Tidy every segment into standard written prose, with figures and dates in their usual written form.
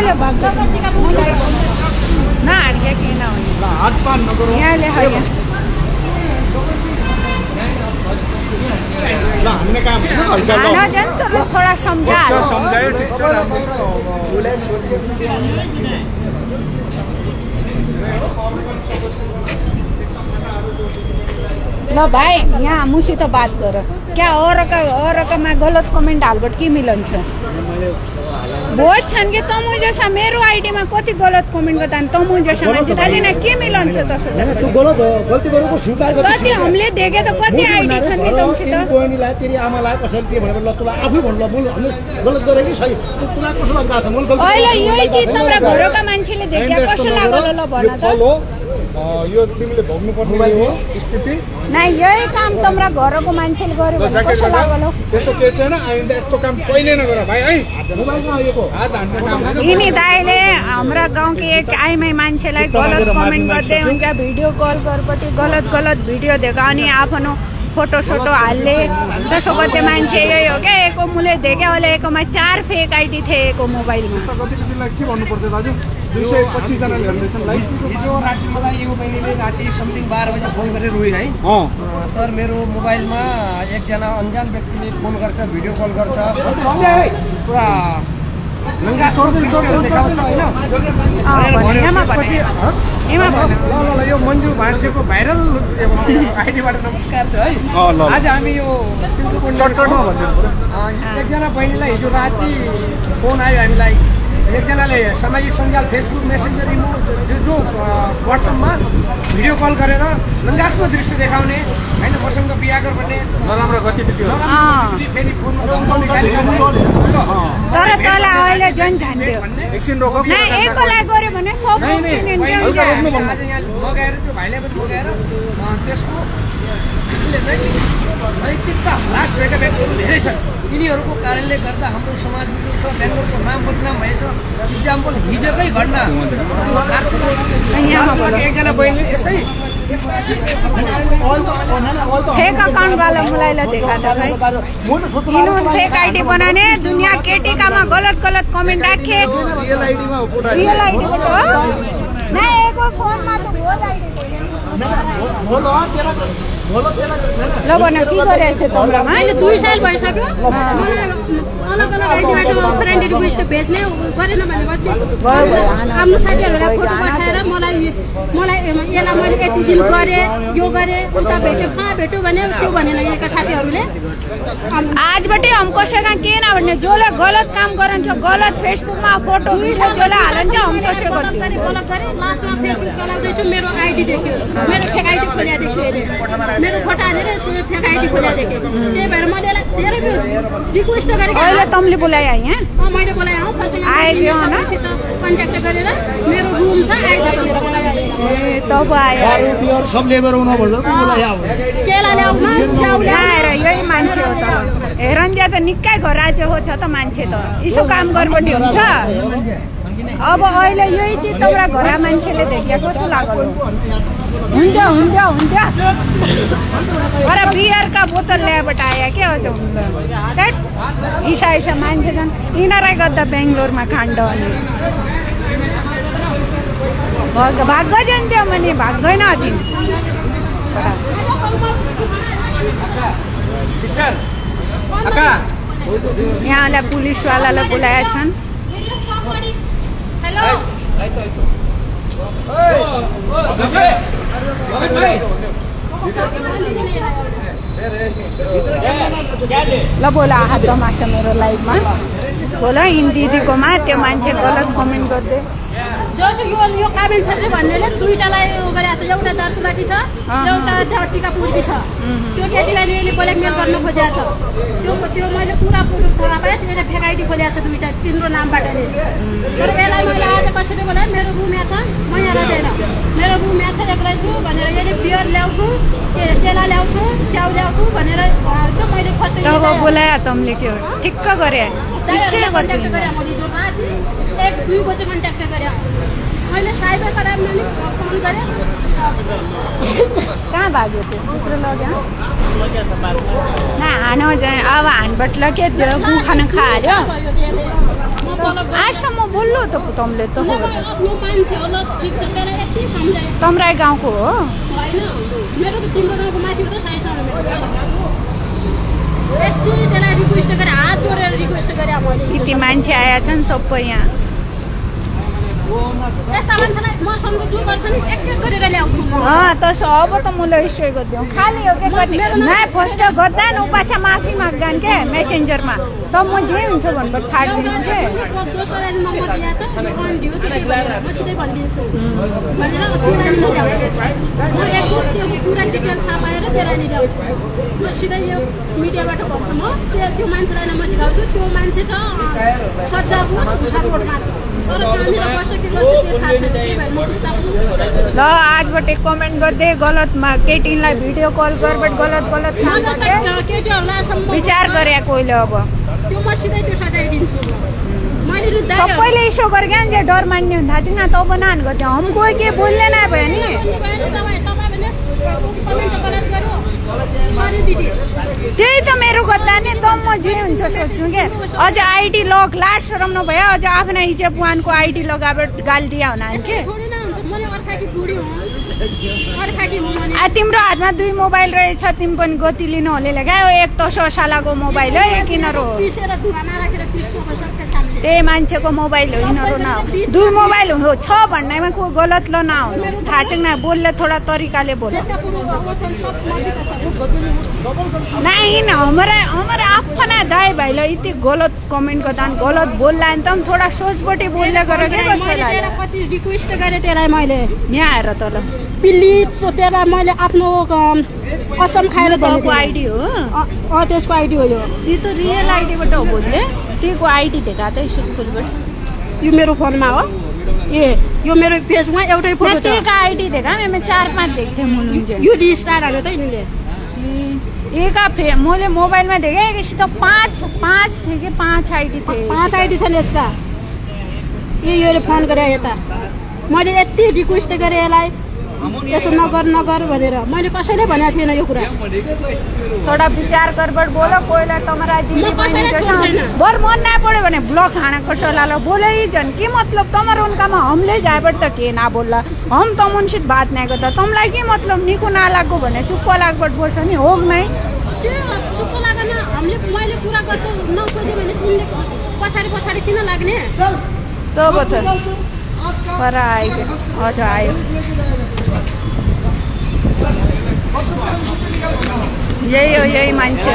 ले भाग ना अड़िया के ना हाथ पान नगरो यहाँ ले हरिया ला हमने काम आना जन तो थोड़ा समझा समझायो ठीक छ लो भाई यहाँ मुझसे तो बात करो क्या और का मैं गलत कमेंट हालबट के मिलन छ बहुत छन् के तमु जसा मेरो आईडी मा कति गलत कमेन्ट गर्दा तमु जसा मान्छे दाजु न के मिलन छ तसो हैन तू गलत हो गल्ती गरेको स्वीकार गर्नु कति हामीले देखे त कति आईडी छन् नि तमसित बहिनीलाई तेरी आमालाई कसरी के भनेर ल तुलाई आफै भन्नु ल मूल हामीले गलत गरे कि सही तुलाई कसो लाग्दा छ मूल गल्ती अहिले यही चीज तम्रा घरका मान्छेले देख्या कसो लाग्यो ल भन त यो तिमीले भोग्नु पर्ने हो स्थिति ना यही काम तम्रा घरको मान्छेले गर्यो भने कसो लाग्यो त्यसो के छैन आइन्दा यस्तो काम कहिले नगर भाइ है मोबाइलमा आएको हात हान्ने काम यिनी दाइले हाम्रा गाउँको एक आइमाई मान्छेलाई गलत कमेन्ट गर्दै हुन्छ भिडियो कल गर्पट्टि गलत भिडियो देखाउने आफ्नो फोटो सोटो हाल्ने त्यसो गर्दै मान्छे यही हो क्या एको मुले देख्यो होला एकोमा 4 फेक आइडी थिए एको मोबाइलमा कतिलाई के भन्नु पर्छ दाजु 225 जनाले हेर्दैछन् लाइभ हिजो राति मलाई यो बहिनीले राति समथिङ 12 बजे फोन गरेर रोइ है सर मेरो मोबाइलमा एकजना अनजान व्यक्तिले फोन गर्छ भिडियो कल गर्छ पुरा नङ्गा स्वरूप देखाउँछ हैन ल यो मन्जु भान्जेको भाइरल आइडीबाट नमस्कार छ है आज हामी यो सर्टकटमा भन्दिनु एकजना बहिनीलाई हिजो राति फोन आयो हामीलाई एकजनाले सामाजिक सञ्जाल फेसबुक मेसेन्जर इमो जो वाट्सएपमा भिडियो कल गरेर नङ्गास्म दृश्य देखाउने हैन मसँग बिहा गर्ने नराम्रो गतिविधिहरू फेरि फोन तर तल अहिले जन झान्थ्यो एकछिन रोक न एकलाई गर्यो भने सब मगाएर त्यो भाइले पनि मगाएर त्यसको नैतिकता ह्रास भएका व्यक्तिहरू धेरै छन् यिनीहरूको कारणले गर्दा हाम्रो समाज बिग्रेको छ बेङ्गलोरको नाम बदनाम भएछ इक्जाम्पल हिजोकै घटना एकजना बहिनीले यसै फेक अकाउंट वाला मुलाइला देखा था भाई इन्होंने फेक आईडी बनाने दुनिया केटिकामा गलत कमेंट राखे रियल आईडी ना एको फोन मा तो बहुत आईडी ल भन के गरेछ तम्रामा अहिले 2 साल भइसक्यो अलग आइडीबाट फ्रेन्ड रिक्वेस्ट भेज्ने गरेन भनेपछि आफ्नो साथीहरुलाई फोटो पठाएर मलाई यसलाई मैले यति दिन गरे यो गरे उता भेट्यो कहाँ भेट्यो भने त्यो भनेन यहाँका साथीहरुले आजबाटै हम कसैका के न भन्ने जोले गलत काम गरन्छ गलत फेसबुकमा फोटो जोले हालन्छ हम कसै गलत गरे लास्टमा फेसबुक चलाउँदै छु मेरो आईडी देख्यो मेरो फेक आईडी खोल्या देख्यो मेरो फोटो हालेर यसले फेक आईडी खोल्या देख्यो त्यही भएर मैले धेरै रिक्वेस्ट गरेको अहिले तमले बोलाए यहाँ मैले बोलाए सबैसित कन्ट्याक्ट गरेर मेरो रुम छ आइज भनेर बोलाए ए तब आयो सब लेबर हुनु भन्दा बोलाए आउ केला ल्याउन च्याउ ल्याएर यही मान्छे हो त हेरन्जा त निकै घराचे हो छ त मान्छे त यसो काम गर्बटी हुन्छ अब अहिले यही चाहिँ तम्रा घरा मान्छेले देख्या कस्तो लाग्यो हुन्छ अरे बियर का बोतल ल्याबाट आया के हो ईसा मान्छे छन् यिनीहरू गर्दा बेङ्गलोरमा खाण्ड अनि भाग्य जान्थ्यो भने भाग्दैन अति यहाँलाई पुलिसवालालाई बोलाएका छन् ल बोला हात तमासा मेरो लाइभमा बोला इन दिदीकोमा त्यो मान्छे गलत कमेन्ट गर्दै जसो यो काबिल छत्री भन्नेले दुईटालाई गरेको छ एउटा दर्शुलाकी छ एउटा टिकापुरकी छ त्यो केटीलाई लिएले ब्ल्याकमेल गर्न खोजेको छ त्यो मैले पुरा थाहा पाएँ त्यसले फेक आइडी खोलेको छ दुईटा तिम्रो नामबाट नि तर यसलाई मैले आज कसरी बोलाएँ मेरो रुम यहाँ छ म यहाँ रहँदैन मेरो रुम यहाँ छ एक्लै छु भनेर यसले बियर ल्याउँछु केला ल्याउँछु स्याउ ल्याउँछु भनेर चाहिँ मैले फर्स्ट बोलायो तमले के हो ठिक्क गरे कन्ट्याक्ट गरेँ मैले हिजो राति 1-2 बजे कन्ट्याक्ट गरेँ मैले साइबर क्राइममा नि फोन गरेँ कहाँ भाग्यो त्यो कुकुर लग्यो ना हानो अब हानबाट लग्यो त्यो गु खान खायो म आजसम्म बोल्नु त तँले त आफ्नो मान्छे हो ल ठिक छ तर यति सम्झाए तम्राई गाउँको हो होइन मेरो त तिम्रो गाउँको माथि हो त साइड यति त्यसलाई रिक्वेस्ट गरेँ हात जोडेर रिक्वेस्ट गरेँ मैले यति मान्छे आएका छन् सबै यहाँ यस्ता मान्छेलाई मसँग जो गर्छ नि एक एक गरेर ल्याउँछु म तसो अब त म यसो गरिदिउँ खाली हो के कति नाही फर्स्ट गर्दा न उपाछा माफी माग्दान के मेसेन्जरमा त म जे हुन्छ भनेर छाडिदिनु के दोस्रोलाई नम्बर दिएको छ यो अन्डियो के भनेर म सिधै भनिदिन्छु भनेर त्यसलाई म ल्याउँछु म एकदम त्यो पुरा डिटेल थाहा पाएर त्यसलाई नि ल्याउँछु म सिधै यो मिडियाबाट भन्छु म त्यो मान्छेलाई म झिकाउँछु त्यो मान्छे छ सज्जापुर हुसारकोटमा छ तर कहाँनिर बस्छ के गर्छ त्यो थाहा छैन त्यही भएर म चुपचाप छु ल आजबाट कमेन्ट गर्दै गलतमा केटीलाई भिडियो कल गर्बाट गलत गलत म जस्ता केटीहरूलाई सम्म विचार गरे कोहीले अब त्यो म सिधै त्यो सजाय दिन्छु मैले रुद्दा सबैले यसो गर्यो नि डर मान्ने हुँदा चाहिँ न तब नान गर्थ्यो हम कोही के बोल्ने नै भयो नि त्यही त मेरो गर्दा नि त म जे हुन्छ सोध्छु के अझ आइडी लग लास्ट रम नभयो अझ आफ्ना हिजो पुवानको आइडी लगाएर गाली दिया हुना के तिम्रो हातमा 2 मोबाइल रहेछ तिमी पनि गति लिनु होले लगायो एक त सालाको मोबाइल हो एक यिनीहरू त्यही मान्छेको मोबाइल हो यिनीहरू न 2 मोबाइल हुनु छ भन्नेमा को गलत ल नहुनु थाहा छैन बोल्ने थोड़ा तरिकाले बोल नहीं ना हमारा अपना दाई भाइलाई यति गलत कमेन्ट गर्दा गलत बोल्ला नि त थोड़ा सोचबटी बोल्दै गर के कसैलाई कति रिक्वेस्ट गरेँ त्यसलाई मैले यहाँ आएर त ल प्लिज त्यसलाई मैले आफ्नो असम खाएर बाउको आइडी हो त्यसको आइडी हो यो त रियल आइडीबाट हो बोल्ने त्यहीको आइडी देखा त स्कुलबाट यो मेरो फोनमा हो ए यो मेरो पेजमा एउटै फोटो छ त्यहीको आइडी देखा मैं 4-5 देख्थे मुलुन्जे यो डिस्टार हाल्यो त यिनीले एका मैले मोबाइलमा देखेँ एकैछिन त 5 थिए कि 5 आइडी थिए 5 आइडी छन् यसका योले फोन गरे यता मैले यति रिक्वेस्ट गरेँ यसलाई यसो नगर भनेर मैले कसैले भनेको थिएन यो कुरा थोड़ा विचार करबट बोलो कोईलाई तुम्हारा बर मन ना पड़े भने ब्लॉक खाना कसैलाई बोले ही जन के मतलब तुम्हारा उनका में हमले जाएबाट त के ना बोल्ला हम तुम उनसित बात नहीं करता तुमलाई के मतलब निको ना लागो भने चुप्प लागबाट बस्छ नि हो नै चुप्प लागेन हामीले मैले कुरा गर्दा नखोजे भने तिमीले पछाडी किन लाग्ने त बता पर आयो हजुर आयो यही मान्छे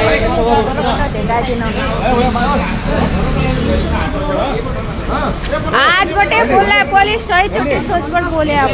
आजबाटै बोल्दा पुलिस 100 चोटि सोचबाट बोले अब